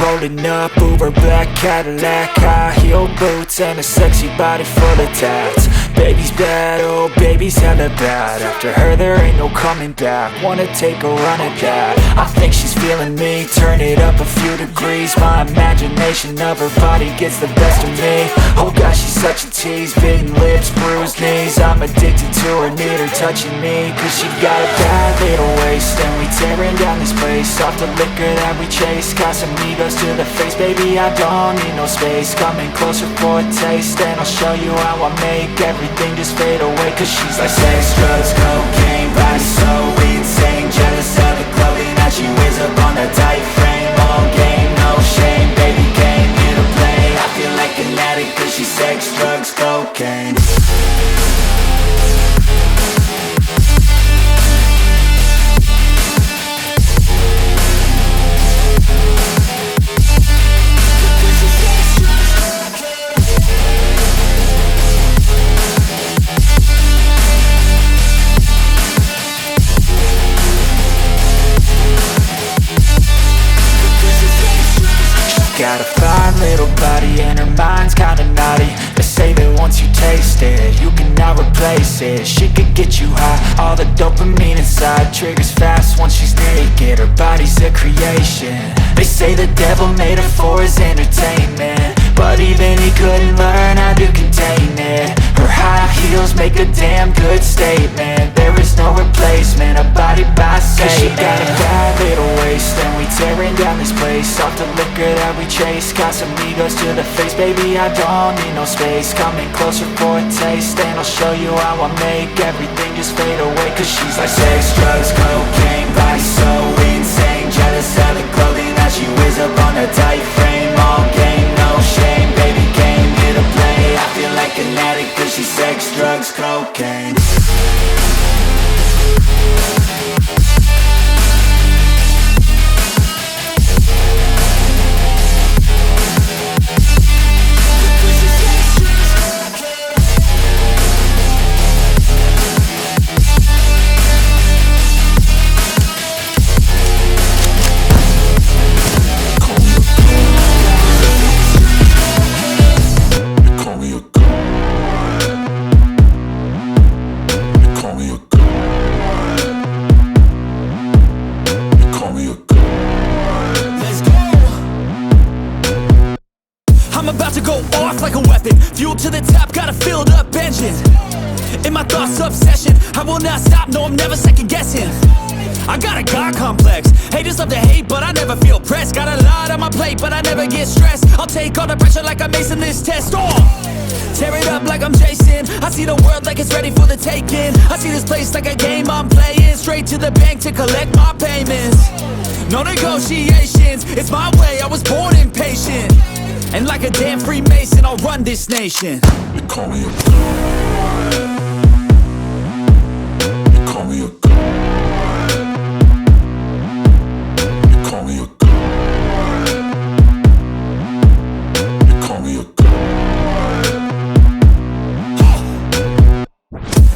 Rolling up, Uber black Cadillac, high heel boots and a sexy body full of tats. Baby's bad, oh baby's hella bad. After her there ain't no coming back. Wanna take a run at that. I think she's feeling me, turn it up a few degrees. My imagination of her body gets the best of me. Oh gosh, she's such a tease, bitten lips, bruised knees. I'm addicted to her, need her touching me, cause she got a bad little waist. And we tearing down this place, off the liquor that we chase. Got some egos to the face, baby I don't need no space. Coming closer for a taste, and I'll show you how I make everything just fade away. Cause she's like sex, drugs, cocaine, body so insane. Jealous of the clothing that she wears up on that tight frame. All game, no shame, baby came here to play. I feel like an addict cause she's sex, drugs, cocaine. Got a fine little body and her mind's kinda naughty. They say that once you taste it, you cannot replace it. She could get you high, all the dopamine inside triggers fast once she's naked. Her body's a creation. They say the devil made her for his entertainment, but even he couldn't learn how to contain it. Her high heels make a damn good statement. There is no replacement, a body by Satan. Cause she got a bad little waist, and we tearing down this place. Off the liquor that we chase, got some egos to the face. Baby, I don't need no space. Coming closer for a taste, and I'll show you how I make everything just fade away. Cause she's like sex, drugs, cocaine, body so insane. Jealous of the clothing that she wears up on her tight frame. All game, no shame, baby came here to play. I feel like an addict cause she's sex, drugs, cocaine. Fuel to the top, got a filled up engine. In my thoughts, obsession, I will not stop, no I'm never second guessing. I got a God complex, haters love to hate but I never feel pressed. Got a lot on my plate but I never get stressed. I'll take all the pressure like I'm acing this test. Tear it up like I'm Jason. I see the world like it's ready for the taking. I see this place like a game I'm playing. Straight to the bank to collect my payments. No negotiations, it's my way, I was born impatient. And like a damn Freemason, I'll run this nation. You call me a god. You call me a god. You call me a god. You call me a god.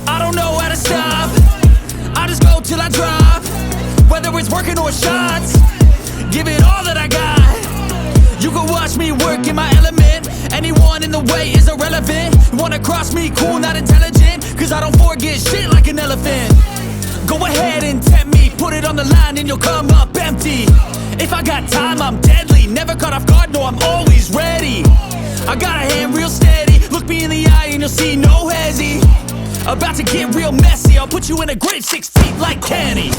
I don't know how to stop, I just go till I drop. Whether it's working or shots, give it all that I got. You can watch me work in my element. Anyone in the way is irrelevant. You wanna cross me, cool, not intelligent, cause I don't forget shit like an elephant. Go ahead and tempt me, put it on the line and you'll come up empty. If I got time, I'm deadly. Never caught off guard, no, I'm always ready. I got a hand real steady. Look me in the eye and you'll see no hezzy. About to get real messy. I'll put you in a grave 6 feet like Kenny.